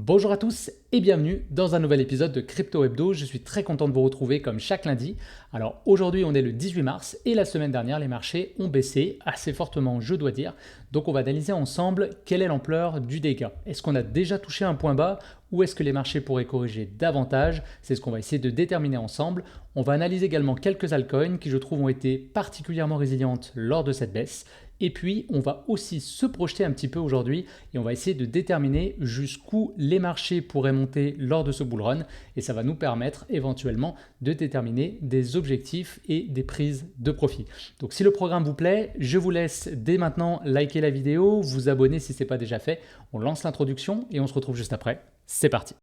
Bonjour à tous et bienvenue dans un nouvel épisode de Crypto Hebdo. Je suis très content de vous retrouver comme chaque lundi. Alors aujourd'hui on est le 18 mars et la semaine dernière les marchés ont baissé assez fortement, je dois dire. Donc on va analyser ensemble quelle est l'ampleur du dégât. Est-ce qu'on a déjà touché un point bas ou est-ce que les marchés pourraient corriger davantage? C'est ce qu'on va essayer de déterminer ensemble. On va analyser également quelques altcoins qui je trouve ont été particulièrement résilientes lors de cette baisse. Et puis, on va aussi se projeter un petit peu aujourd'hui et on va essayer de déterminer jusqu'où les marchés pourraient monter lors de ce bull run. Et ça va nous permettre éventuellement de déterminer des objectifs et des prises de profit. Donc, si le programme vous plaît, je vous laisse dès maintenant liker la vidéo, vous abonner si ce n'est pas déjà fait. On lance l'introduction et on se retrouve juste après. C'est parti!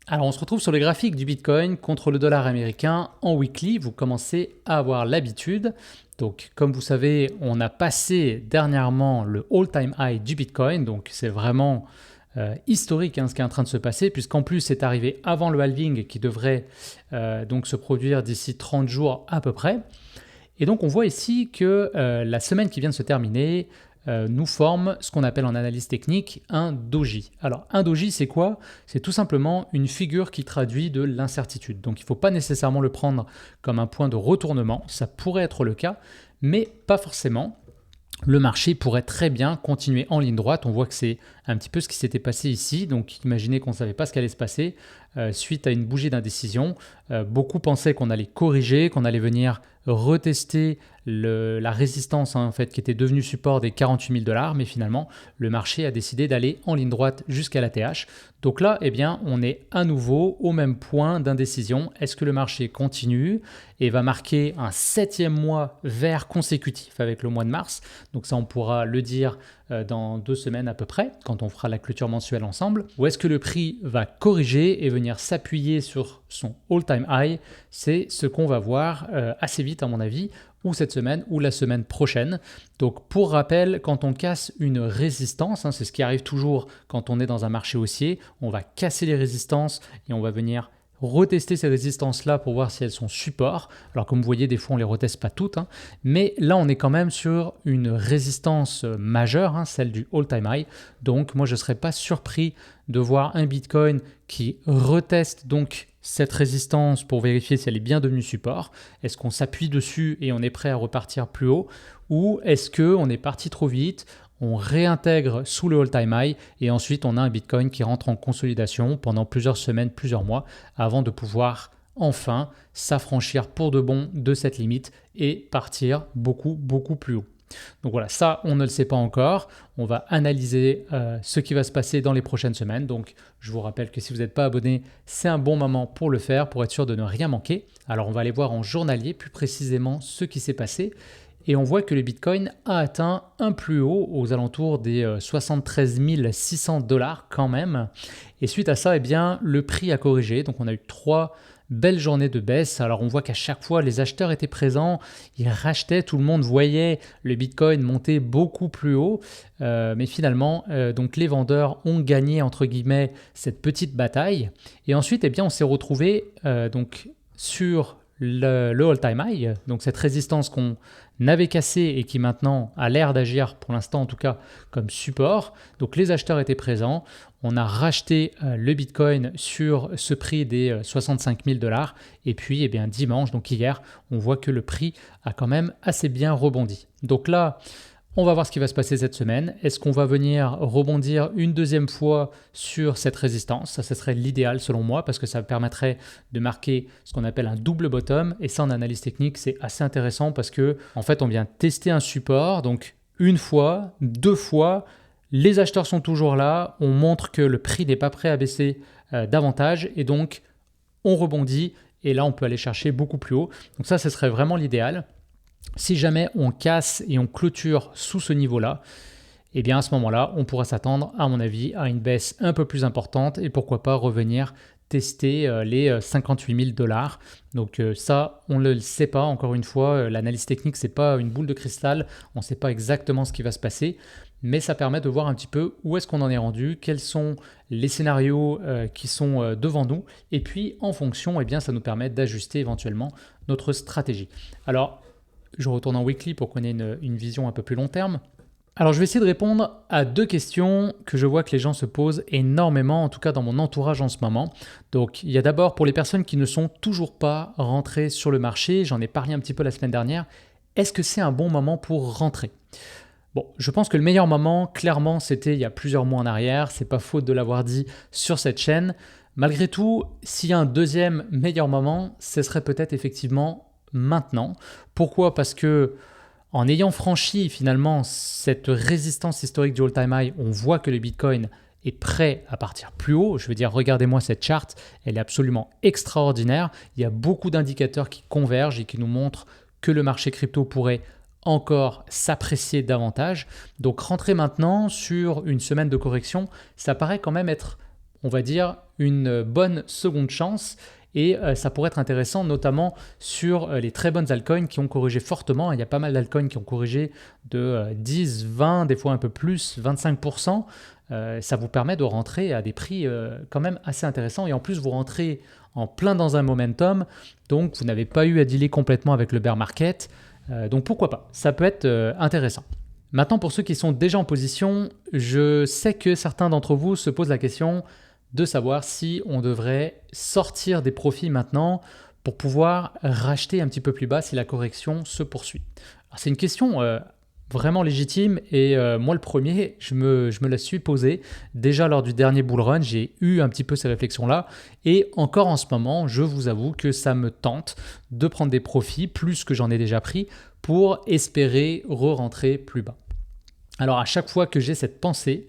Alors on se retrouve sur le graphique du Bitcoin contre le dollar américain en weekly. Vous commencez à avoir l'habitude. Donc comme vous savez, on a passé dernièrement le all-time high du Bitcoin. Donc c'est vraiment historique ce qui est en train de se passer, puisqu'en plus c'est arrivé avant le halving qui devrait donc se produire d'ici 30 jours à peu près. Et donc on voit ici que la semaine qui vient de se terminer nous forme ce qu'on appelle en analyse technique un doji. Alors un doji c'est quoi? C'est tout simplement une figure qui traduit de l'incertitude. Donc il ne faut pas nécessairement le prendre comme un point de retournement, ça pourrait être le cas, mais pas forcément. Le marché pourrait très bien continuer en ligne droite. On voit que c'est un petit peu ce qui s'était passé ici. Donc imaginez qu'on ne savait pas ce qui allait se passer suite à une bougie d'indécision. Beaucoup pensaient qu'on allait corriger, qu'on allait venir retester la résistance en fait, qui était devenue support des 48 000 $, mais finalement le marché a décidé d'aller en ligne droite jusqu'à la TH. Donc là, eh bien, on est à nouveau au même point d'indécision. Est-ce que le marché continue et va marquer un 7e mois vert consécutif avec le mois de mars? Donc ça, on pourra le dire dans 2 semaines à peu près, quand on fera la clôture mensuelle ensemble. Ou est-ce que le prix va corriger et venir s'appuyer sur son all-time high? C'est ce qu'on va voir assez vite à mon avis, ou cette semaine ou la semaine prochaine. Donc pour rappel, quand on casse une résistance, c'est ce qui arrive toujours quand on est dans un marché haussier, on va casser les résistances et on va venir retester ces résistances-là pour voir si elles sont support. Alors comme vous voyez, des fois on ne les reteste pas toutes, mais là on est quand même sur une résistance majeure, celle du all-time high. Donc moi je ne serais pas surpris de voir un Bitcoin qui reteste donc cette résistance pour vérifier si elle est bien devenue support. Est-ce qu'on s'appuie dessus et on est prêt à repartir plus haut? Ou est-ce qu'on est parti trop vite, on réintègre sous le all-time high et ensuite on a un Bitcoin qui rentre en consolidation pendant plusieurs semaines, plusieurs mois avant de pouvoir enfin s'affranchir pour de bon de cette limite et partir beaucoup, beaucoup plus haut. Donc voilà, ça, on ne le sait pas encore. On va analyser ce qui va se passer dans les prochaines semaines. Donc, je vous rappelle que si vous n'êtes pas abonné, c'est un bon moment pour le faire, pour être sûr de ne rien manquer. Alors, on va aller voir en journalier plus précisément ce qui s'est passé. Et on voit que le Bitcoin a atteint un plus haut aux alentours des 73 600 $ quand même. Et suite à ça, eh bien, le prix a corrigé. Donc, on a eu 3 belle journée de baisse. Alors on voit qu'à chaque fois les acheteurs étaient présents, ils rachetaient, tout le monde voyait le Bitcoin monter beaucoup plus haut, mais finalement donc les vendeurs ont gagné entre guillemets cette petite bataille. Et ensuite eh bien on s'est retrouvé donc sur le all-time high, donc cette résistance qu'on avait cassée et qui maintenant a l'air d'agir pour l'instant en tout cas comme support. Donc les acheteurs étaient présents, on a racheté le Bitcoin sur ce prix des 65 000 $. Et puis eh bien, dimanche, donc hier, on voit que le prix a quand même assez bien rebondi. Donc là, on va voir ce qui va se passer cette semaine. Est-ce qu'on va venir rebondir une deuxième fois sur cette résistance? Ça serait l'idéal selon moi parce que ça permettrait de marquer ce qu'on appelle un double bottom. Et ça, en analyse technique, c'est assez intéressant parce que en fait, on vient tester un support. Donc, une fois, 2 fois, les acheteurs sont toujours là. On montre que le prix n'est pas prêt à baisser davantage et donc on rebondit. Et là, on peut aller chercher beaucoup plus haut. Donc ça, ce serait vraiment l'idéal. Si jamais on casse et on clôture sous ce niveau-là, eh bien à ce moment-là, on pourra s'attendre, à mon avis, à une baisse un peu plus importante et pourquoi pas revenir tester les 58 000 $. Donc ça, on ne le sait pas. Encore une fois, l'analyse technique, ce n'est pas une boule de cristal. On ne sait pas exactement ce qui va se passer. Mais ça permet de voir un petit peu où est-ce qu'on en est rendu, quels sont les scénarios qui sont devant nous. Et puis, en fonction, eh bien, ça nous permet d'ajuster éventuellement notre stratégie. Alors, je retourne en weekly pour qu'on ait une vision un peu plus long terme. Alors, je vais essayer de répondre à 2 questions que je vois que les gens se posent énormément, en tout cas dans mon entourage en ce moment. Donc, il y a d'abord pour les personnes qui ne sont toujours pas rentrées sur le marché, j'en ai parlé un petit peu la semaine dernière, est-ce que c'est un bon moment pour rentrer ? Bon, je pense que le meilleur moment, clairement, c'était il y a plusieurs mois en arrière. C'est pas faute de l'avoir dit sur cette chaîne. Malgré tout, s'il y a un deuxième meilleur moment, ce serait peut-être effectivement maintenant. Pourquoi ? Parce que en ayant franchi finalement cette résistance historique du all-time high, on voit que le Bitcoin est prêt à partir plus haut. Je veux dire, regardez-moi cette charte, elle est absolument extraordinaire. Il y a beaucoup d'indicateurs qui convergent et qui nous montrent que le marché crypto pourrait encore s'apprécier davantage. Donc rentrer maintenant sur une semaine de correction, ça paraît quand même être, on va dire, une bonne seconde chance. Et ça pourrait être intéressant, notamment sur les très bonnes altcoins qui ont corrigé fortement. Il y a pas mal d'altcoins qui ont corrigé de 10, 20, des fois un peu plus, 25%. Ça vous permet de rentrer à des prix quand même assez intéressants. Et en plus, vous rentrez en plein dans un momentum. Donc, vous n'avez pas eu à dealer complètement avec le bear market. Donc, pourquoi pas ? Ça peut être intéressant. Maintenant, pour ceux qui sont déjà en position, je sais que certains d'entre vous se posent la question de savoir si on devrait sortir des profits maintenant pour pouvoir racheter un petit peu plus bas si la correction se poursuit. Alors, c'est une question vraiment légitime et moi le premier, je me la suis posée. Déjà lors du dernier bull run, j'ai eu un petit peu ces réflexions-là et encore en ce moment, je vous avoue que ça me tente de prendre des profits plus que j'en ai déjà pris pour espérer re-rentrer plus bas. Alors à chaque fois que j'ai cette pensée,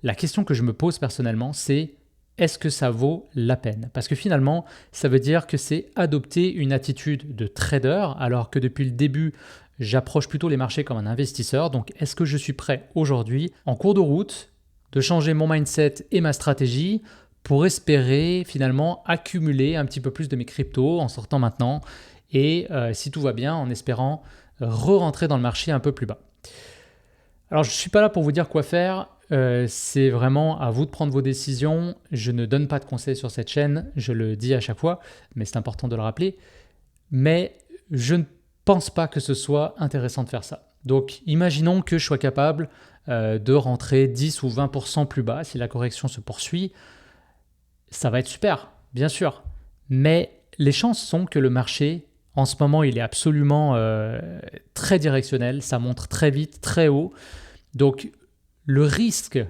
la question que je me pose personnellement, c'est est-ce que ça vaut la peine ? Parce que finalement, ça veut dire que c'est adopter une attitude de trader, alors que depuis le début, j'approche plutôt les marchés comme un investisseur. Donc, est-ce que je suis prêt aujourd'hui, en cours de route, de changer mon mindset et ma stratégie pour espérer finalement accumuler un petit peu plus de mes cryptos en sortant maintenant et si tout va bien, en espérant re-rentrer dans le marché un peu plus bas. Alors, je ne suis pas là pour vous dire quoi faire. C'est vraiment à vous de prendre vos décisions. Je ne donne pas de conseils sur cette chaîne, je le dis à chaque fois, mais c'est important de le rappeler. Mais je ne pense pas que ce soit intéressant de faire ça. Donc, imaginons que je sois capable de rentrer 10 ou 20% plus bas si la correction se poursuit. Ça va être super, bien sûr. Mais les chances sont que le marché, en ce moment, il est absolument très directionnel. Ça monte très vite, très haut. Donc, le risque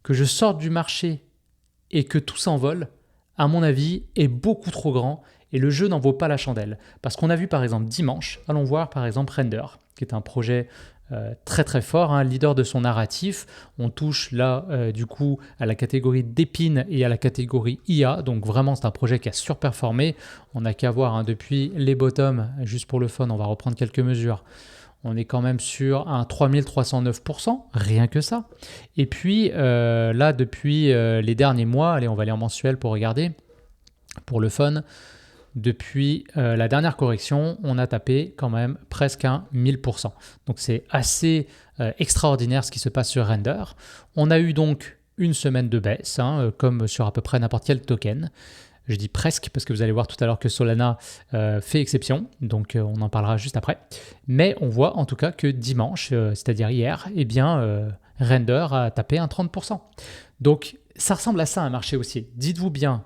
que je sorte du marché et que tout s'envole, à mon avis, est beaucoup trop grand et le jeu n'en vaut pas la chandelle. Parce qu'on a vu par exemple dimanche, allons voir par exemple Render, qui est un projet très très fort, leader de son narratif. On touche là du coup à la catégorie d'épines et à la catégorie IA, donc vraiment c'est un projet qui a surperformé. On n'a qu'à voir depuis les bottoms, juste pour le fun, on va reprendre quelques mesures. On est quand même sur un 3309%, rien que ça. Et puis là, depuis les derniers mois, allez, on va aller en mensuel pour regarder, pour le fun. Depuis la dernière correction, on a tapé quand même presque un 1000%. Donc c'est assez extraordinaire ce qui se passe sur Render. On a eu donc une semaine de baisse, comme sur à peu près n'importe quel token. Je dis presque parce que vous allez voir tout à l'heure que Solana fait exception, donc on en parlera juste après. Mais on voit en tout cas que dimanche, c'est-à-dire hier, eh bien, Render a tapé un 30%. Donc ça ressemble à ça un marché haussier. Dites-vous bien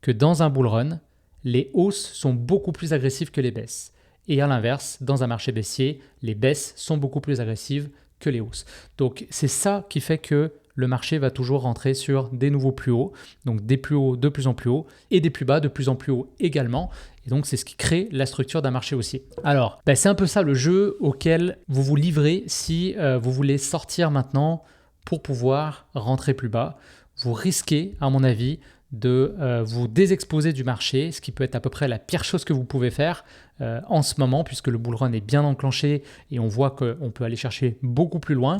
que dans un bull run, les hausses sont beaucoup plus agressives que les baisses. Et à l'inverse, dans un marché baissier, les baisses sont beaucoup plus agressives que les hausses. Donc c'est ça qui fait que le marché va toujours rentrer sur des nouveaux plus hauts, donc des plus hauts de plus en plus hauts et des plus bas de plus en plus hauts également. Et donc, c'est ce qui crée la structure d'un marché haussier. Alors, c'est un peu ça le jeu auquel vous vous livrez si vous voulez sortir maintenant pour pouvoir rentrer plus bas. Vous risquez, à mon avis, de vous désexposer du marché, ce qui peut être à peu près la pire chose que vous pouvez faire en ce moment, puisque le bull run est bien enclenché et on voit qu'on peut aller chercher beaucoup plus loin.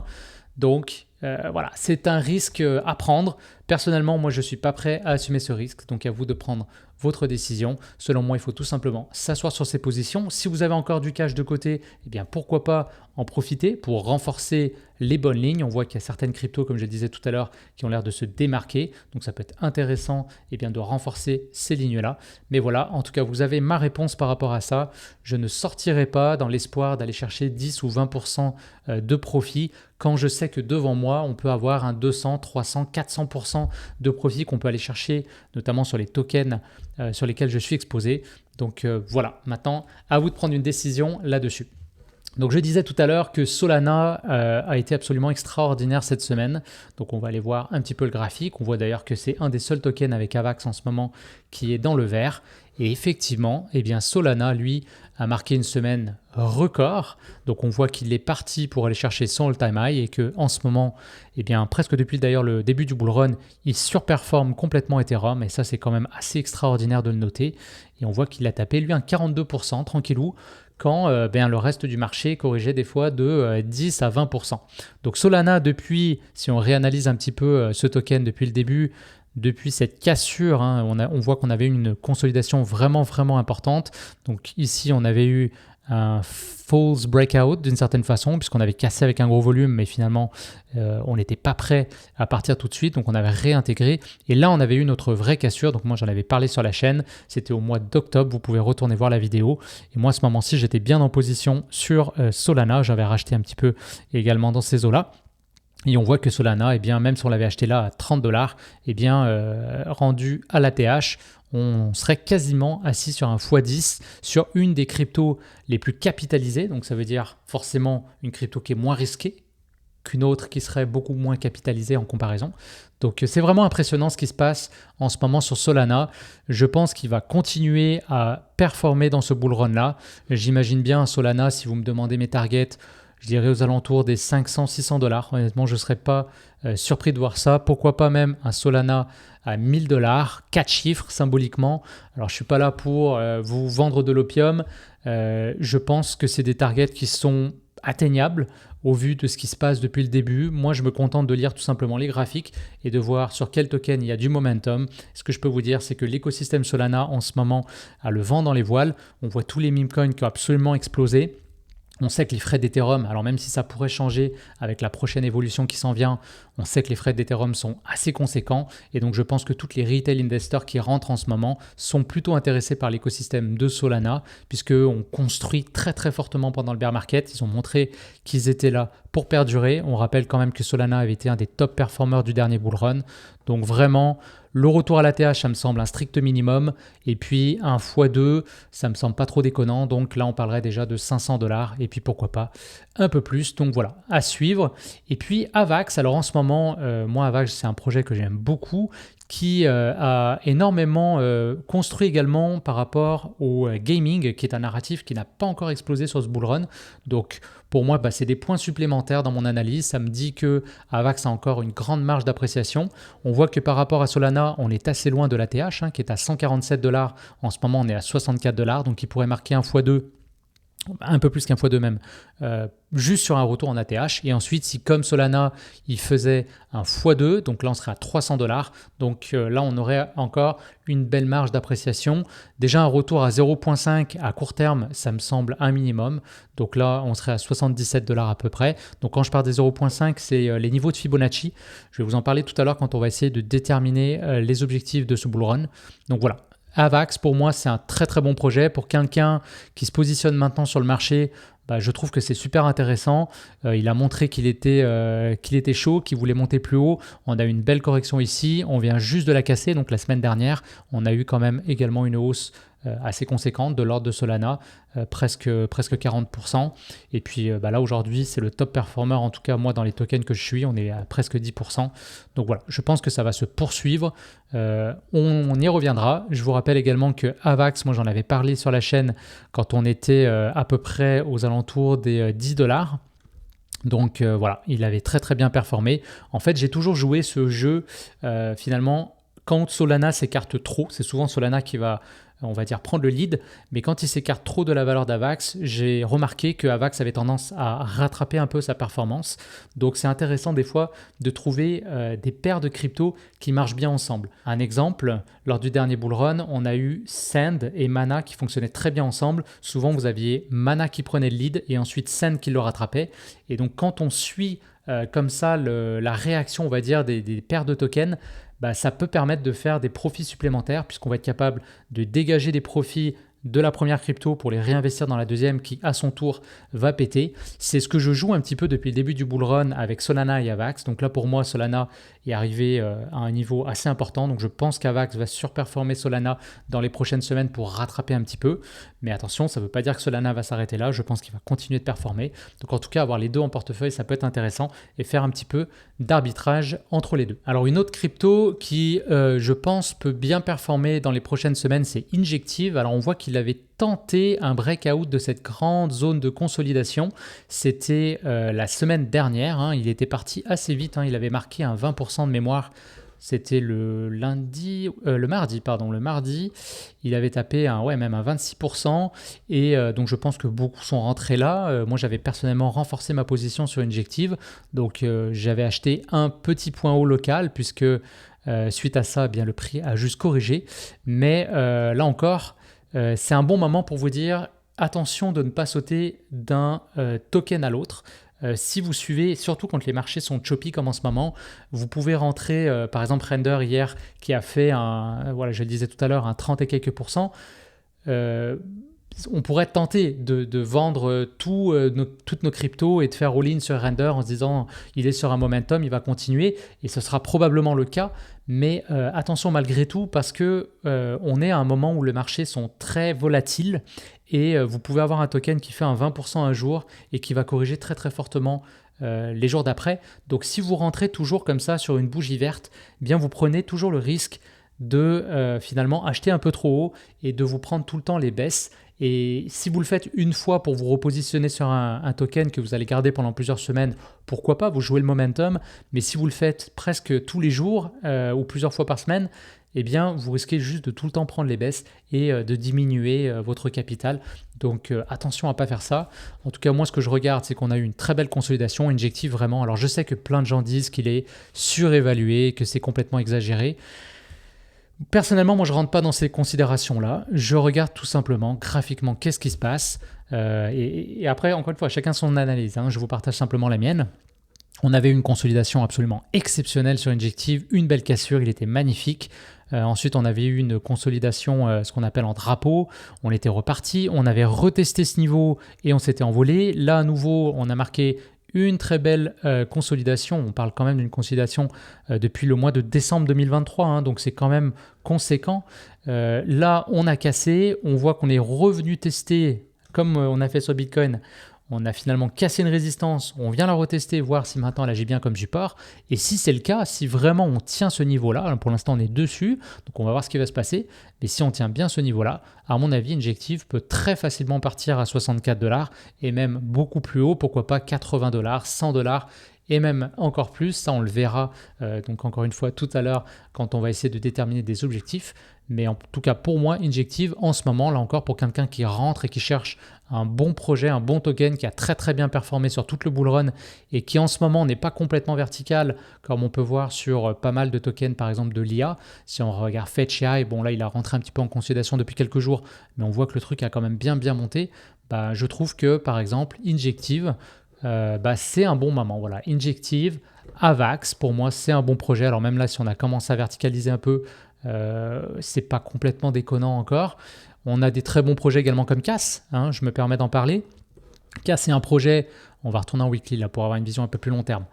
Donc, voilà, c'est un risque à prendre. Personnellement, moi, je ne suis pas prêt à assumer ce risque. Donc, à vous de prendre votre décision. Selon moi, il faut tout simplement s'asseoir sur ses positions. Si vous avez encore du cash de côté, eh bien, pourquoi pas en profiter pour renforcer les bonnes lignes. On voit qu'il y a certaines cryptos, comme je le disais tout à l'heure, qui ont l'air de se démarquer. Donc, ça peut être intéressant de renforcer ces lignes-là. Mais voilà, en tout cas, vous avez ma réponse par rapport à ça. Je ne sortirai pas dans l'espoir d'aller chercher 10 ou 20% de profit quand je sais que devant moi, on peut avoir un 200, 300, 400% de profit qu'on peut aller chercher, notamment sur les tokens sur lesquels je suis exposé. Donc voilà, maintenant, à vous de prendre une décision là-dessus. Donc je disais tout à l'heure que Solana a été absolument extraordinaire cette semaine. Donc on va aller voir un petit peu le graphique. On voit d'ailleurs que c'est un des seuls tokens avec AVAX en ce moment qui est dans le vert. Et effectivement, Solana, lui, a marqué une semaine record. Donc on voit qu'il est parti pour aller chercher son all-time high et qu'en ce moment, presque depuis d'ailleurs le début du bull run, il surperforme complètement Ethereum. Et ça, c'est quand même assez extraordinaire de le noter. Et on voit qu'il a tapé, lui, un 42%, tranquillou, quand le reste du marché corrigeait des fois de 10 à 20%. Donc Solana, depuis, si on réanalyse un petit peu ce token depuis le début, depuis cette cassure, on voit qu'on avait eu une consolidation vraiment, vraiment importante. Donc ici, on avait eu un false breakout d'une certaine façon, puisqu'on avait cassé avec un gros volume, mais finalement, on n'était pas prêt à partir tout de suite. Donc on avait réintégré. Et là, on avait eu notre vraie cassure. Donc moi, j'en avais parlé sur la chaîne. C'était au mois d'octobre. Vous pouvez retourner voir la vidéo. Et moi, à ce moment-ci, j'étais bien en position sur Solana. J'avais racheté un petit peu également dans ces eaux-là. Et on voit que Solana, même si on l'avait acheté là à $30, rendu à l'ATH, on serait quasiment assis sur un x10 sur une des cryptos les plus capitalisées. Donc ça veut dire forcément une crypto qui est moins risquée qu'une autre qui serait beaucoup moins capitalisée en comparaison. Donc c'est vraiment impressionnant ce qui se passe en ce moment sur Solana. Je pense qu'il va continuer à performer dans ce bull run-là. J'imagine bien Solana, si vous me demandez mes targets, je dirais aux alentours des $500-600. Honnêtement, je ne serais pas surpris de voir ça. Pourquoi pas même un Solana à $1000, 4 chiffres symboliquement. Alors, je ne suis pas là pour vous vendre de l'opium. Je pense que c'est des targets qui sont atteignables au vu de ce qui se passe depuis le début. Moi, je me contente de lire tout simplement les graphiques et de voir sur quel token il y a du momentum. Ce que je peux vous dire, c'est que l'écosystème Solana, en ce moment, a le vent dans les voiles. On voit tous les meme coins qui ont absolument explosé. On sait que les frais d'Ethereum, alors même si ça pourrait changer avec la prochaine évolution qui s'en vient, on sait que les frais d'Ethereum sont assez conséquents et donc je pense que toutes les retail investors qui rentrent en ce moment sont plutôt intéressés par l'écosystème de Solana puisqu'on construit très très fortement pendant le bear market. Ils ont montré qu'ils étaient là pour perdurer. On rappelle quand même que Solana avait été un des top performers du dernier bull run. Donc vraiment, le retour à l'ATH, ça me semble un strict minimum. Et puis un x2, ça me semble pas trop déconnant. Donc là, on parlerait déjà de $500. Et puis pourquoi pas un peu plus. Donc voilà, à suivre. Et puis Avax, alors en ce moment, moi Avax, c'est un projet que j'aime beaucoup qui a énormément construit également par rapport au gaming, qui est un narratif qui n'a pas encore explosé sur ce bull run. Donc pour moi, c'est des points supplémentaires dans mon analyse. Ça me dit que Avax a encore une grande marge d'appréciation. On voit que par rapport à Solana, on est assez loin de l'ATH, qui est à $147. En ce moment, on est à $64, donc il pourrait marquer un x2. Un peu plus qu'un x2 même, juste sur un retour en ATH. Et ensuite, si comme Solana, il faisait un x2, donc là, on serait à $300. Donc là, on aurait encore une belle marge d'appréciation. Déjà, un retour à 0,5 à court terme, ça me semble un minimum. Donc là, on serait à $77 à peu près. Donc quand je parle des 0,5, c'est les niveaux de Fibonacci. Je vais vous en parler tout à l'heure quand on va essayer de déterminer les objectifs de ce bull run. Donc voilà. Avax, pour moi, c'est un très très bon projet. Pour quelqu'un qui se positionne maintenant sur le marché, je trouve que c'est super intéressant. Il a montré qu'il était chaud, qu'il voulait monter plus haut. On a eu une belle correction ici. On vient juste de la casser. Donc la semaine dernière, on a eu quand même également une hausse assez conséquente de l'ordre de Solana, presque 40%. Et puis là aujourd'hui, c'est le top performer, en tout cas moi dans les tokens que je suis, on est à presque 10%. Donc voilà, je pense que ça va se poursuivre. On y reviendra. Je vous rappelle également que Avax, moi j'en avais parlé sur la chaîne quand on était à peu près aux alentours des $10. Donc voilà, il avait très très bien performé. En fait, j'ai toujours joué ce jeu finalement quand Solana s'écarte trop. C'est souvent Solana qui va on va dire, prendre le lead. Mais quand il s'écarte trop de la valeur d'Avax, j'ai remarqué que Avax avait tendance à rattraper un peu sa performance. Donc c'est intéressant des fois de trouver des paires de cryptos qui marchent bien ensemble. Un exemple, lors du dernier bull run, on a eu Sand et Mana qui fonctionnaient très bien ensemble. Souvent, vous aviez Mana qui prenait le lead et ensuite Sand qui le rattrapait. Et donc quand on suit comme ça la réaction, on va dire, des paires de tokens, ça peut permettre de faire des profits supplémentaires puisqu'on va être capable de dégager des profits de la première crypto pour les réinvestir dans la deuxième qui, à son tour, va péter. C'est ce que je joue un petit peu depuis le début du bull run avec Solana et Avax. Donc là, pour moi, Solana est arrivé à un niveau assez important. Donc je pense qu'Avax va surperformer Solana dans les prochaines semaines pour rattraper un petit peu. Mais attention, ça ne veut pas dire que Solana va s'arrêter là. Je pense qu'il va continuer de performer. Donc en tout cas, avoir les deux en portefeuille, ça peut être intéressant et faire un petit peu d'arbitrage entre les deux. Alors une autre crypto qui, je pense, peut bien performer dans les prochaines semaines, c'est Injective. Alors on voit qu'il avait tenté un breakout de cette grande zone de consolidation. C'était la semaine dernière. Il était parti assez vite. Il avait marqué un 20% de mémoire. C'était le mardi, il avait tapé même un 26%. Et donc je pense que beaucoup sont rentrés là. Moi j'avais personnellement renforcé ma position sur Injective. Donc j'avais acheté un petit point haut local puisque suite à ça, le prix a juste corrigé. Mais là encore, c'est un bon moment pour vous dire attention de ne pas sauter d'un token à l'autre. Si vous suivez, surtout quand les marchés sont choppy comme en ce moment, vous pouvez rentrer, par exemple Render hier qui a fait je le disais tout à l'heure, un 30 et quelques %. On pourrait être tenté de vendre toutes nos cryptos et de faire all-in sur Render en se disant il est sur un momentum, il va continuer et ce sera probablement le cas. Mais attention malgré tout parce que on est à un moment où les marchés sont très volatiles et vous pouvez avoir un token qui fait un 20% un jour et qui va corriger très très fortement les jours d'après. Donc si vous rentrez toujours comme ça sur une bougie verte, vous prenez toujours le risque de finalement acheter un peu trop haut et de vous prendre tout le temps les baisses. Et si vous le faites une fois pour vous repositionner sur un token que vous allez garder pendant plusieurs semaines, pourquoi pas, vous jouez le momentum. Mais si vous le faites presque tous les jours ou plusieurs fois par semaine, vous risquez juste de tout le temps prendre les baisses et de diminuer votre capital. Donc attention à ne pas faire ça. En tout cas, moi, ce que je regarde, c'est qu'on a eu une très belle consolidation, Injective vraiment. Alors je sais que plein de gens disent qu'il est surévalué, que c'est complètement exagéré. Personnellement, moi, je ne rentre pas dans ces considérations-là. Je regarde tout simplement, graphiquement, qu'est-ce qui se passe. Et après, encore une fois, chacun son analyse. Je vous partage simplement la mienne. On avait une consolidation absolument exceptionnelle sur Injective, une belle cassure, il était magnifique. Ensuite, on avait eu une consolidation, ce qu'on appelle en drapeau. On était reparti, on avait retesté ce niveau et on s'était envolé. Là, à nouveau, on a marqué une très belle consolidation. On parle quand même d'une consolidation depuis le mois de décembre 2023, donc c'est quand même conséquent. Là, on a cassé, on voit qu'on est revenu tester, comme on a fait sur Bitcoin, on a finalement cassé une résistance, on vient la retester, voir si maintenant elle agit bien comme support. Et si c'est le cas, si vraiment on tient ce niveau-là, pour l'instant on est dessus, donc on va voir ce qui va se passer, mais si on tient bien ce niveau-là, à mon avis, Injective peut très facilement partir à 64 $ et même beaucoup plus haut, pourquoi pas 80 $, 100 $ et même encore plus, ça on le verra donc encore une fois tout à l'heure quand on va essayer de déterminer des objectifs. Mais en tout cas pour moi, Injective en ce moment, là encore pour quelqu'un qui rentre et qui cherche un bon projet, un bon token qui a très très bien performé sur tout le bull run et qui en ce moment n'est pas complètement vertical comme on peut voir sur pas mal de tokens par exemple de l'IA. Si on regarde Fetch AI, bon là il a rentré un petit peu en consolidation depuis quelques jours, mais on voit que le truc a quand même bien monté. Je trouve que par exemple Injective, c'est un bon moment. Voilà. Injective, Avax, pour moi, c'est un bon projet. Alors même là, si on a commencé à verticaliser un peu, c'est pas complètement déconnant encore. On a des très bons projets également comme Cass, je me permets d'en parler. Cass, c'est un projet, on va retourner en weekly là pour avoir une vision un peu plus long terme.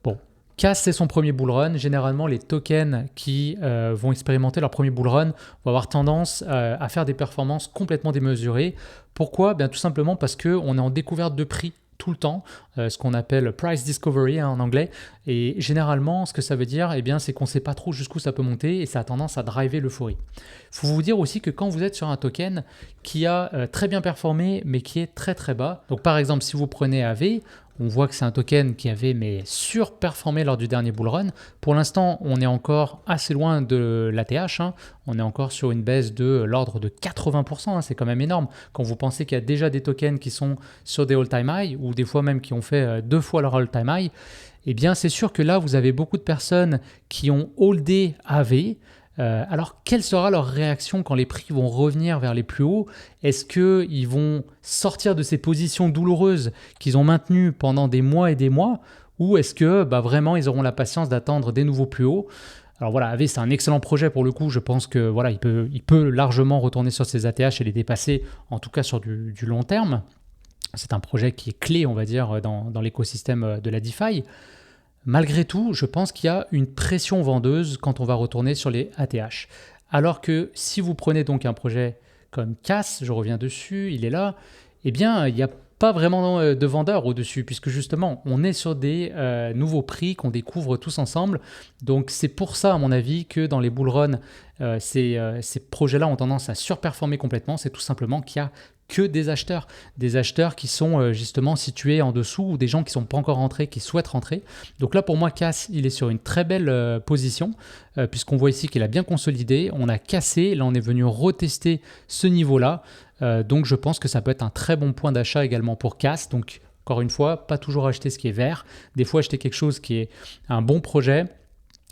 Bon, Cass, c'est son premier bull run. Généralement, les tokens qui vont expérimenter leur premier bull run vont avoir tendance à faire des performances complètement démesurées. Pourquoi ? Tout simplement parce qu'on est en découverte de prix tout le temps, ce qu'on appelle price discovery en anglais. Et généralement, ce que ça veut dire, c'est qu'on ne sait pas trop jusqu'où ça peut monter et ça a tendance à driver l'euphorie. Il faut vous dire aussi que quand vous êtes sur un token qui a très bien performé mais qui est très très bas, donc par exemple si vous prenez AV, On voit que c'est un token qui avait surperformé lors du dernier bull run. Pour l'instant, on est encore assez loin de l'ATH. On est encore sur une baisse de l'ordre de 80%. C'est quand même énorme. Quand vous pensez qu'il y a déjà des tokens qui sont sur des all-time high ou des fois même qui ont fait 2 fois leur all-time high, eh bien c'est sûr que là, vous avez beaucoup de personnes qui ont holdé AV. Alors, quelle sera leur réaction quand les prix vont revenir vers les plus hauts? Est-ce qu'ils vont sortir de ces positions douloureuses qu'ils ont maintenues pendant des mois et des mois? Ou est-ce que vraiment ils auront la patience d'attendre des nouveaux plus hauts? Alors voilà, AV c'est un excellent projet pour le coup. Je pense que voilà, il peut largement retourner sur ses ATH et les dépasser, en tout cas sur du long terme. C'est un projet qui est clé, on va dire, dans l'écosystème de la DeFi. Malgré tout, je pense qu'il y a une pression vendeuse quand on va retourner sur les ATH. Alors que si vous prenez donc un projet comme Cas, je reviens dessus, il est là, eh bien, il n'y a pas vraiment de vendeurs au-dessus, puisque justement, on est sur des nouveaux prix qu'on découvre tous ensemble. Donc, c'est pour ça, à mon avis, que dans les bull runs, ces projets-là ont tendance à surperformer complètement. C'est tout simplement qu'il y a que des acheteurs qui sont justement situés en dessous ou des gens qui ne sont pas encore rentrés, qui souhaitent rentrer. Donc là, pour moi, Cas, il est sur une très belle position, puisqu'on voit ici qu'il a bien consolidé. On a cassé, là, on est venu retester ce niveau-là. Donc je pense que ça peut être un très bon point d'achat également pour Cas. Donc encore une fois, pas toujours acheter ce qui est vert. Des fois, acheter quelque chose qui est un bon projet,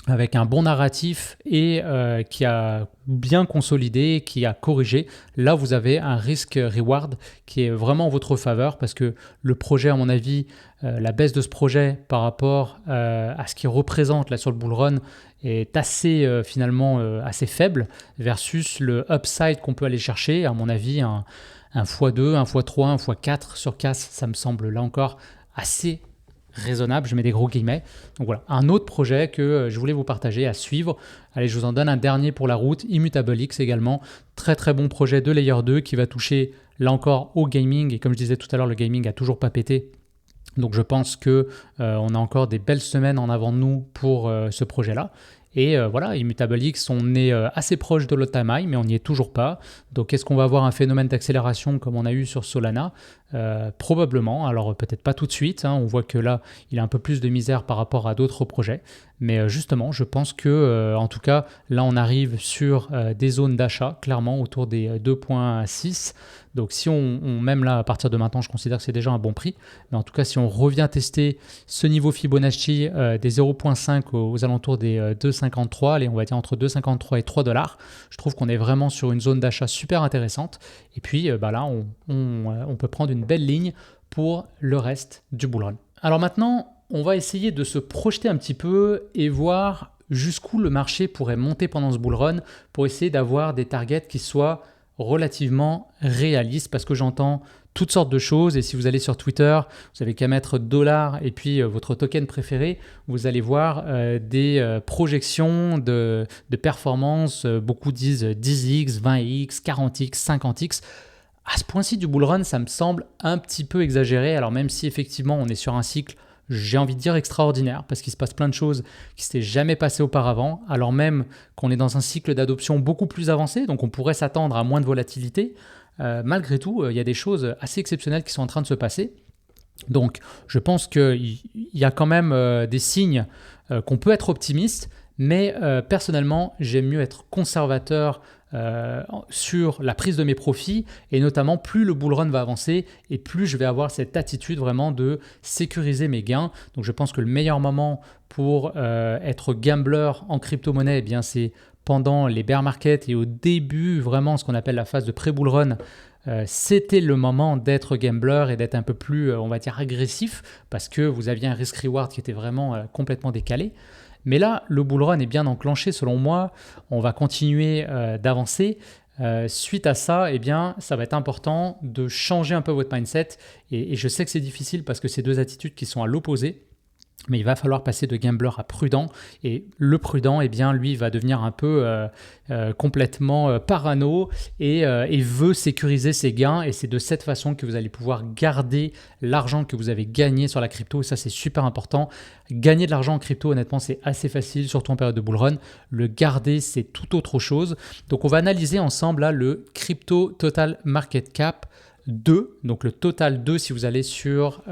avec un bon narratif et qui a bien consolidé, qui a corrigé. Là, vous avez un risk-reward qui est vraiment en votre faveur parce que le projet, à mon avis, la baisse de ce projet par rapport à ce qu'il représente là sur le bull run est assez finalement assez faible versus le upside qu'on peut aller chercher. À mon avis, un x2, un x3, un x4 sur Cas, ça me semble là encore assez raisonnable, je mets des gros guillemets. Donc voilà, un autre projet que je voulais vous partager à suivre. Allez, je vous en donne un dernier pour la route, ImmutableX également. Très très bon projet de Layer 2 qui va toucher là encore au gaming. Et comme je disais tout à l'heure, le gaming a toujours pas pété. Donc je pense qu'on a encore des belles semaines en avant de nous pour ce projet-là. Et voilà, ImmutableX, on est assez proche de l'all-time high, mais on n'y est toujours pas. Donc est-ce qu'on va avoir un phénomène d'accélération comme on a eu sur Solana? Probablement, alors peut-être pas tout de suite. On voit que là, il a un peu plus de misère par rapport à d'autres projets. Mais justement, je pense que, en tout cas, là, on arrive sur des zones d'achat, clairement, autour des 2,6. Donc si même là, à partir de maintenant, je considère que c'est déjà un bon prix. Mais en tout cas, si on revient tester ce niveau Fibonacci des 0,5 aux alentours des 2,53, allez, on va dire entre 2,53 et 3 $, je trouve qu'on est vraiment sur une zone d'achat super intéressante. Et puis là, on peut prendre une belle ligne pour le reste du bull run. Alors maintenant, on va essayer de se projeter un petit peu et voir jusqu'où le marché pourrait monter pendant ce bull run pour essayer d'avoir des targets qui soient relativement réalistes, parce que j'entends toutes sortes de choses et si vous allez sur Twitter, vous avez qu'à mettre $ et puis votre token préféré, vous allez voir des projections de performance. Beaucoup disent 10x, 20x, 40x, 50x. À ce point-ci du bull run, ça me semble un petit peu exagéré. Alors même si effectivement on est sur un cycle, j'ai envie de dire extraordinaire, parce qu'il se passe plein de choses qui ne s'étaient jamais passées auparavant, alors même qu'on est dans un cycle d'adoption beaucoup plus avancé, donc on pourrait s'attendre à moins de volatilité. Malgré tout, il y a des choses assez exceptionnelles qui sont en train de se passer. Donc je pense qu'il y a quand même des signes qu'on peut être optimiste, mais personnellement, j'aime mieux être conservateur sur la prise de mes profits, et notamment plus le bull run va avancer et plus je vais avoir cette attitude vraiment de sécuriser mes gains. Donc je pense que le meilleur moment pour être gambler en crypto-monnaie, eh bien c'est pendant les bear markets et au début vraiment ce qu'on appelle la phase de pré-bull run. C'était le moment d'être gambler et d'être un peu plus, on va dire, agressif, parce que vous aviez un risk-reward qui était vraiment complètement décalé. Mais là, le bull run est bien enclenché selon moi. On va continuer d'avancer. Suite à ça, eh bien, ça va être important de changer un peu votre mindset. Et je sais que c'est difficile parce que c'est deux attitudes qui sont à l'opposé. Mais il va falloir passer de gambler à prudent. Et le prudent, eh bien, lui, va devenir un peu complètement parano et veut sécuriser ses gains. Et c'est de cette façon que vous allez pouvoir garder l'argent que vous avez gagné sur la crypto. Et ça, c'est super important. Gagner de l'argent en crypto, honnêtement, c'est assez facile, surtout en période de bull run. Le garder, c'est tout autre chose. Donc, on va analyser ensemble là, le Crypto Total Market Cap 2, donc le total 2 si vous allez sur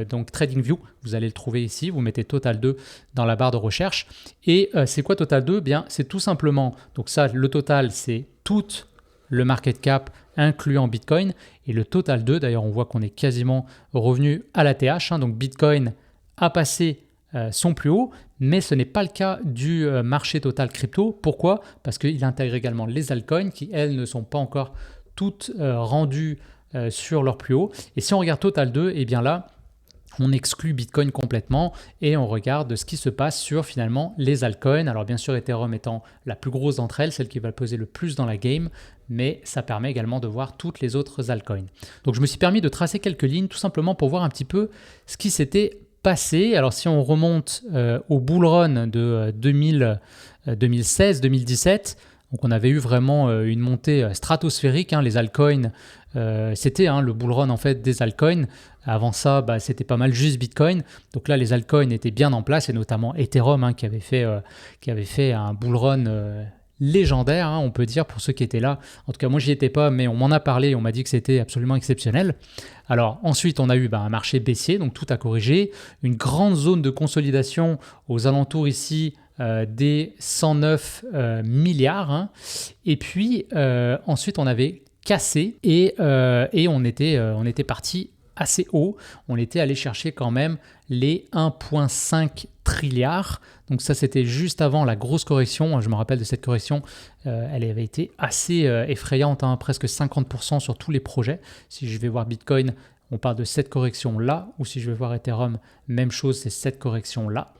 donc TradingView, vous allez le trouver ici, vous mettez total 2 dans la barre de recherche. Et c'est quoi total 2? Bien, c'est tout simplement, donc ça, le total, c'est tout le market cap incluant Bitcoin. Et le total 2, d'ailleurs, on voit qu'on est quasiment revenu à la TH, hein, donc Bitcoin a passé son plus haut, mais ce n'est pas le cas du marché total crypto. Pourquoi? Parce qu'il intègre également les altcoins qui, elles, ne sont pas encore toutes rendues sur leur plus haut. Et si on regarde total 2, eh bien là, on exclut Bitcoin complètement et on regarde ce qui se passe sur finalement les altcoins. Alors bien sûr, Ethereum étant la plus grosse d'entre elles, celle qui va peser le plus dans la game, mais ça permet également de voir toutes les autres altcoins. Donc je me suis permis de tracer quelques lignes tout simplement pour voir un petit peu ce qui s'était passé. Alors si on remonte au bull run de 2016-2017, donc on avait eu vraiment une montée stratosphérique, hein, les altcoins, c'était le bull run en fait des altcoins. Avant ça, c'était pas mal juste Bitcoin. Donc là, les altcoins étaient bien en place, et notamment Ethereum, hein, qui avait fait un bull run légendaire, hein, on peut dire, pour ceux qui étaient là. En tout cas, moi, j'y étais pas, mais on m'en a parlé, on m'a dit que c'était absolument exceptionnel. Alors ensuite, on a eu un marché baissier, donc tout a corrigé. Une grande zone de consolidation aux alentours ici des 109 milliards. Hein. Et puis, ensuite, on avait cassé et on était parti assez haut. On était allé chercher quand même les 1,5 trilliards. Donc ça, c'était juste avant la grosse correction. Je me rappelle de cette correction. Elle avait été assez effrayante, hein, presque 50% sur tous les projets. Si je vais voir Bitcoin, on parle de cette correction-là. Ou si je vais voir Ethereum, même chose, c'est cette correction-là.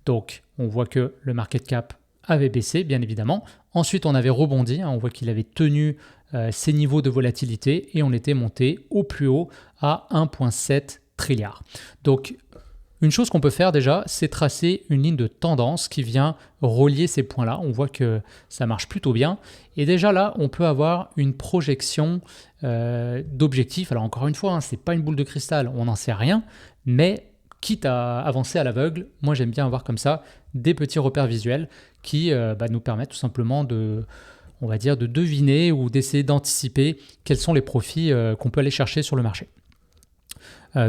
Donc, on voit que le market cap avait baissé, bien évidemment. Ensuite, on avait rebondi. Hein, on voit qu'il avait tenu ces niveaux de volatilité et on était monté au plus haut à 1,7 trilliard. Donc, une chose qu'on peut faire déjà, c'est tracer une ligne de tendance qui vient relier ces points-là. On voit que ça marche plutôt bien. Et déjà là, on peut avoir une projection d'objectifs. Alors encore une fois, hein, ce n'est pas une boule de cristal, on n'en sait rien. Mais quitte à avancer à l'aveugle, moi j'aime bien avoir comme ça des petits repères visuels qui nous permettent tout simplement de deviner ou d'essayer d'anticiper quels sont les profits qu'on peut aller chercher sur le marché.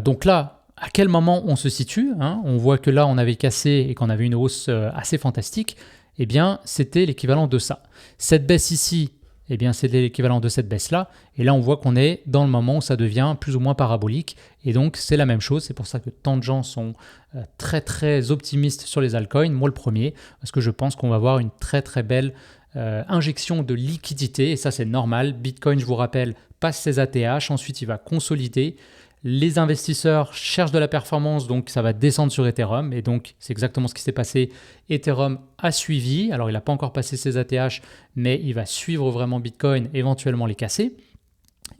Donc là, à quel moment on se situe, hein? On voit que là, on avait cassé et qu'on avait une hausse assez fantastique. Eh bien, c'était l'équivalent de ça. Cette baisse ici, eh bien, c'était l'équivalent de cette baisse-là. Et là, on voit qu'on est dans le moment où ça devient plus ou moins parabolique. Et donc, c'est la même chose. C'est pour ça que tant de gens sont très, très optimistes sur les altcoins. Moi, le premier, parce que je pense qu'on va avoir une très, très belle injection de liquidité. Et ça, c'est normal. Bitcoin, je vous rappelle, passe ses ATH. Ensuite, il va consolider. Les investisseurs cherchent de la performance, donc ça va descendre sur Ethereum. Et donc, c'est exactement ce qui s'est passé. Ethereum a suivi. Alors, il n'a pas encore passé ses ATH, mais il va suivre vraiment Bitcoin, éventuellement les casser.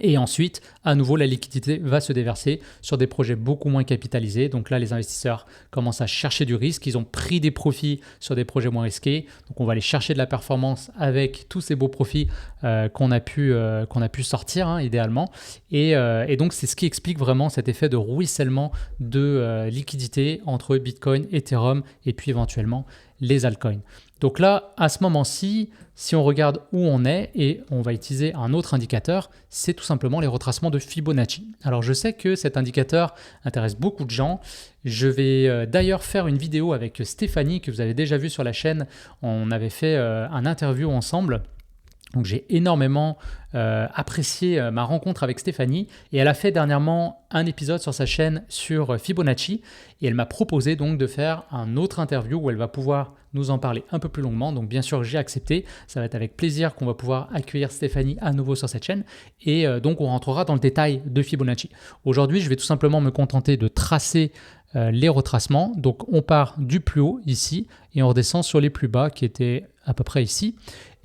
Et ensuite, à nouveau, la liquidité va se déverser sur des projets beaucoup moins capitalisés. Donc là, les investisseurs commencent à chercher du risque. Ils ont pris des profits sur des projets moins risqués. Donc on va aller chercher de la performance avec tous ces beaux profits qu'on a pu sortir, hein, idéalement. Et donc, c'est ce qui explique vraiment cet effet de ruissellement de liquidité entre Bitcoin, Ethereum et puis éventuellement les altcoins. Donc là, à ce moment-ci, si on regarde où on est et on va utiliser un autre indicateur, c'est tout simplement les retracements de Fibonacci. Alors je sais que cet indicateur intéresse beaucoup de gens. Je vais d'ailleurs faire une vidéo avec Stéphanie que vous avez déjà vu sur la chaîne. On avait fait un interview ensemble. Donc j'ai énormément apprécié ma rencontre avec Stéphanie et elle a fait dernièrement un épisode sur sa chaîne sur Fibonacci et elle m'a proposé donc de faire un autre interview où elle va pouvoir nous en parler un peu plus longuement. Donc bien sûr j'ai accepté, ça va être avec plaisir qu'on va pouvoir accueillir Stéphanie à nouveau sur cette chaîne et donc on rentrera dans le détail de Fibonacci. Aujourd'hui je vais tout simplement me contenter de tracer les retracements. Donc on part du plus haut ici et on redescend sur les plus bas qui étaient à peu près ici.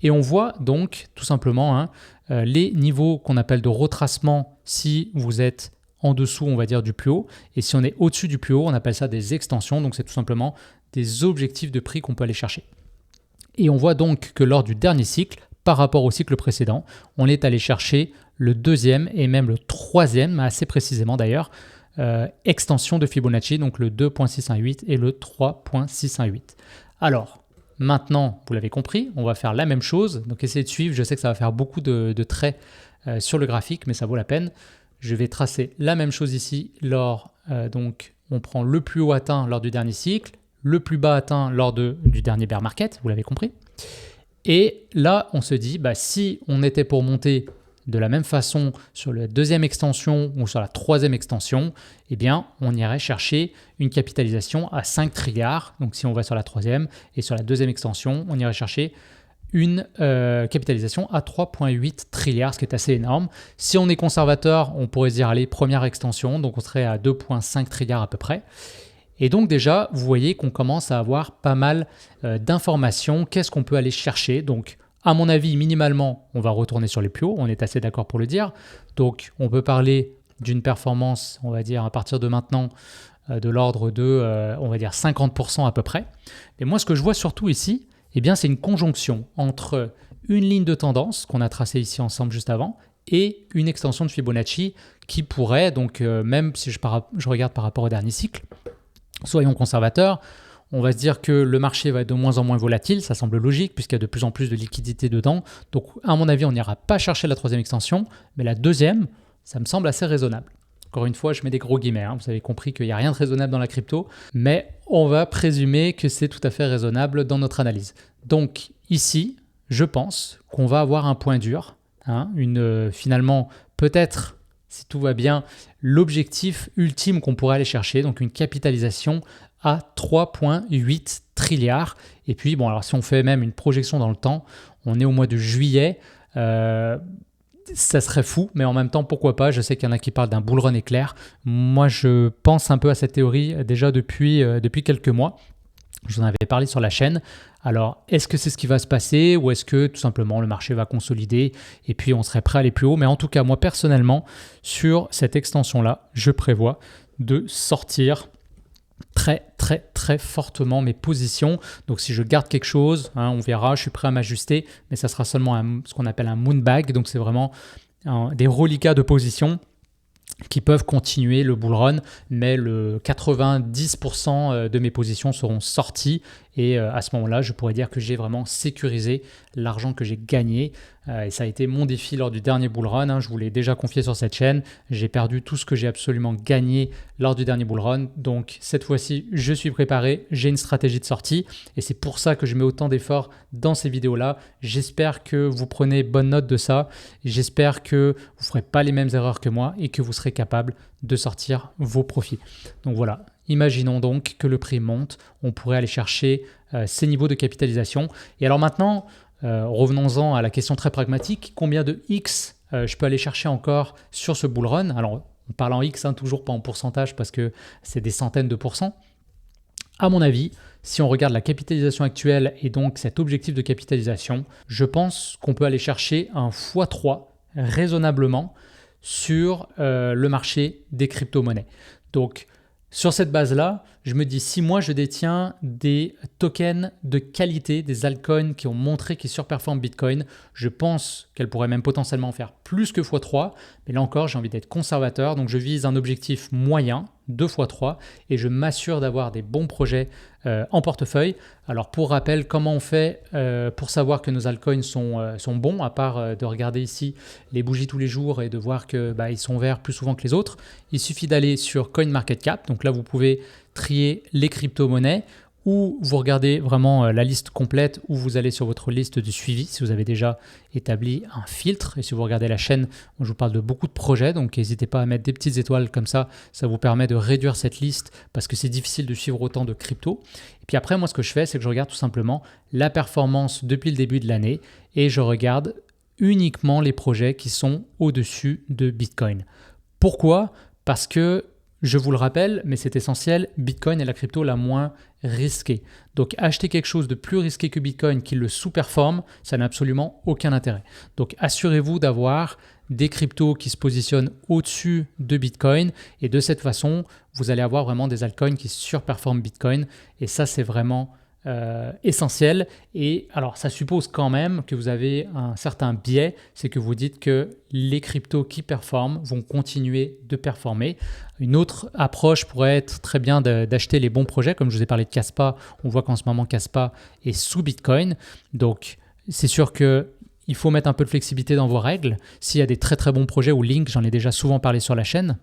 Et on voit donc tout simplement les niveaux qu'on appelle de retracement si vous êtes en dessous, on va dire, du plus haut. Et si on est au-dessus du plus haut, on appelle ça des extensions. Donc c'est tout simplement des objectifs de prix qu'on peut aller chercher. Et on voit donc que lors du dernier cycle, par rapport au cycle précédent, on est allé chercher le deuxième et même le troisième, assez précisément d'ailleurs, extension de Fibonacci, donc le 2.618 et le 3.618. Alors, maintenant, vous l'avez compris, on va faire la même chose. Donc, essayez de suivre. Je sais que ça va faire beaucoup de traits sur le graphique, mais ça vaut la peine. Je vais tracer la même chose ici donc on prend le plus haut atteint lors du dernier cycle, le plus bas atteint lors du dernier bear market, vous l'avez compris. Et là, on se dit, si on était pour monter de la même façon sur la deuxième extension ou sur la troisième extension, eh bien, on irait chercher une capitalisation à 5 trilliards. Donc, si on va sur la troisième et sur la deuxième extension, on irait chercher une capitalisation à 3,8 trilliards, ce qui est assez énorme. Si on est conservateur, on pourrait se dire, allez, première extension, donc on serait à 2,5 trilliards à peu près. Et donc déjà, vous voyez qu'on commence à avoir pas mal d'informations. Qu'est-ce qu'on peut aller chercher? Donc, à mon avis, minimalement, on va retourner sur les plus hauts. On est assez d'accord pour le dire. Donc, on peut parler d'une performance, on va dire, à partir de maintenant, de l'ordre de, on va dire, 50% à peu près. Et moi, ce que je vois surtout ici, eh bien, c'est une conjonction entre une ligne de tendance qu'on a tracée ici ensemble juste avant et une extension de Fibonacci qui pourrait, donc même si je regarde par rapport au dernier cycle, soyons conservateurs, on va se dire que le marché va être de moins en moins volatile, ça semble logique puisqu'il y a de plus en plus de liquidités dedans. Donc à mon avis, on n'ira pas chercher la troisième extension, mais la deuxième, ça me semble assez raisonnable. Encore une fois, je mets des gros guillemets, vous avez compris qu'il n'y a rien de raisonnable dans la crypto, mais on va présumer que c'est tout à fait raisonnable dans notre analyse. Donc ici, je pense qu'on va avoir un point dur, finalement peut-être, si tout va bien, l'objectif ultime qu'on pourrait aller chercher, donc une capitalisation à 3,8 trilliards. Et puis, bon, alors si on fait même une projection dans le temps, on est au mois de juillet, ça serait fou, mais en même temps, pourquoi pas? Je sais qu'il y en a qui parlent d'un bull run éclair. Moi, je pense un peu à cette théorie déjà depuis quelques mois. Je vous en avais parlé sur la chaîne. Alors, est-ce que c'est ce qui va se passer ou est-ce que tout simplement le marché va consolider et puis on serait prêt à aller plus haut? Mais en tout cas, moi personnellement, sur cette extension-là, je prévois de sortir très très très fortement mes positions. Donc si je garde quelque chose, on verra, je suis prêt à m'ajuster, mais ça sera seulement ce qu'on appelle un moonbag. Donc c'est vraiment des reliquats de positions qui peuvent continuer le bull run, mais le 90% de mes positions seront sorties et à ce moment-là, je pourrais dire que j'ai vraiment sécurisé l'argent que j'ai gagné et ça a été mon défi lors du dernier bull run, je vous l'ai déjà confié sur cette chaîne, j'ai perdu tout ce que j'ai absolument gagné lors du dernier bull run, donc cette fois-ci, je suis préparé, j'ai une stratégie de sortie et c'est pour ça que je mets autant d'efforts dans ces vidéos-là. J'espère que vous prenez bonne note de ça, j'espère que vous ne ferez pas les mêmes erreurs que moi et que vous serez capable de sortir vos profits. Donc voilà. Imaginons donc que le prix monte, on pourrait aller chercher ces niveaux de capitalisation. Et alors maintenant, revenons-en à la question très pragmatique, combien de X je peux aller chercher encore sur ce bull run? Alors on parle en X, toujours pas en pourcentage parce que c'est des centaines de pourcents. À mon avis, si on regarde la capitalisation actuelle et donc cet objectif de capitalisation, je pense qu'on peut aller chercher un x3 raisonnablement sur le marché des crypto-monnaies. Donc, sur cette base-là, je me dis, si moi je détiens des tokens de qualité, des altcoins qui ont montré qu'ils surperforment Bitcoin, je pense qu'elles pourraient même potentiellement faire plus que x3. Mais là encore, j'ai envie d'être conservateur, donc je vise un objectif moyen, 2 x 3, et je m'assure d'avoir des bons projets en portefeuille. Alors pour rappel, comment on fait pour savoir que nos altcoins sont bons, à part de regarder ici les bougies tous les jours et de voir qu'ils sont verts plus souvent que les autres? Il suffit d'aller sur CoinMarketCap, donc là vous pouvez trier les crypto-monnaies ou vous regardez vraiment la liste complète ou vous allez sur votre liste de suivi si vous avez déjà établi un filtre. Et si vous regardez la chaîne, je vous parle de beaucoup de projets, donc n'hésitez pas à mettre des petites étoiles comme ça vous permet de réduire cette liste parce que c'est difficile de suivre autant de crypto. Et puis après, moi ce que je fais, c'est que je regarde tout simplement la performance depuis le début de l'année et je regarde uniquement les projets qui sont au-dessus de Bitcoin. Pourquoi? Parce que je vous le rappelle, mais c'est essentiel, Bitcoin est la crypto la moins risquée. Donc acheter quelque chose de plus risqué que Bitcoin qui le sous-performe, ça n'a absolument aucun intérêt. Donc assurez-vous d'avoir des cryptos qui se positionnent au-dessus de Bitcoin et de cette façon, vous allez avoir vraiment des altcoins qui surperforment Bitcoin et ça c'est vraiment essentiel. Et alors ça suppose quand même que vous avez un certain biais, c'est que vous dites que les cryptos qui performent vont continuer de performer. Une autre approche pourrait être très bien d'acheter les bons projets, comme je vous ai parlé de Kaspa, on voit qu'en ce moment Kaspa est sous Bitcoin, donc c'est sûr que il faut mettre un peu de flexibilité dans vos règles. S'il y a des très très bons projets ou Link, j'en ai déjà souvent parlé sur la chaîne,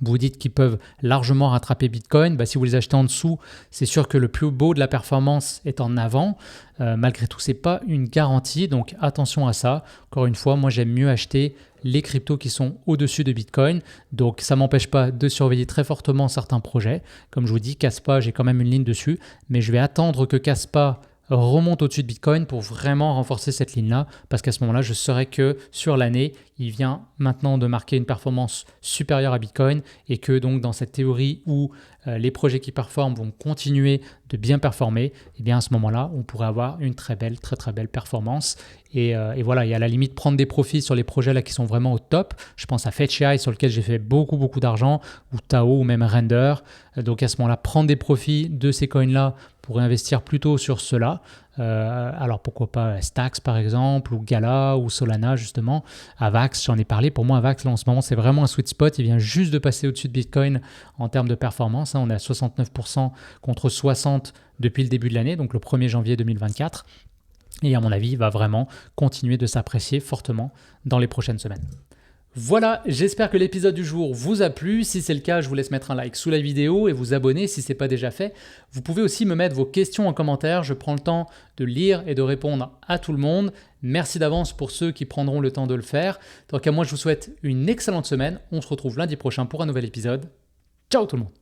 vous dites qu'ils peuvent largement rattraper Bitcoin, si vous les achetez en dessous, c'est sûr que le plus beau de la performance est en avant. Malgré tout, ce n'est pas une garantie, donc attention à ça. Encore une fois, moi j'aime mieux acheter les cryptos qui sont au-dessus de Bitcoin. Donc ça ne m'empêche pas de surveiller très fortement certains projets. Comme je vous dis, Kaspa, j'ai quand même une ligne dessus, mais je vais attendre que Kaspa remonte au-dessus de Bitcoin pour vraiment renforcer cette ligne-là, parce qu'à ce moment-là, je saurai que sur l'année, il vient maintenant de marquer une performance supérieure à Bitcoin et que donc dans cette théorie où les projets qui performent vont continuer de bien performer, et bien à ce moment-là, on pourrait avoir une très très belle performance. Et voilà, et à la limite, prendre des profits sur les projets là qui sont vraiment au top. Je pense à Fetch.ai sur lequel j'ai fait beaucoup d'argent, ou Tao, ou même Render. Donc à ce moment-là, prendre des profits de ces coins-là pour investir plutôt sur ceux-là. Alors pourquoi pas Stacks par exemple, ou Gala, ou Solana justement. Avax, j'en ai parlé. Pour moi, Avax, là, en ce moment, c'est vraiment un sweet spot. Il vient juste de passer au-dessus de Bitcoin en termes de performance. On est à 69% contre 60% depuis le début de l'année, donc le 1er janvier 2024. Et à mon avis, il va vraiment continuer de s'apprécier fortement dans les prochaines semaines. Voilà, j'espère que l'épisode du jour vous a plu. Si c'est le cas, je vous laisse mettre un like sous la vidéo et vous abonner si ce n'est pas déjà fait. Vous pouvez aussi me mettre vos questions en commentaire. Je prends le temps de lire et de répondre à tout le monde. Merci d'avance pour ceux qui prendront le temps de le faire. Donc à moi, je vous souhaite une excellente semaine. On se retrouve lundi prochain pour un nouvel épisode. Ciao tout le monde!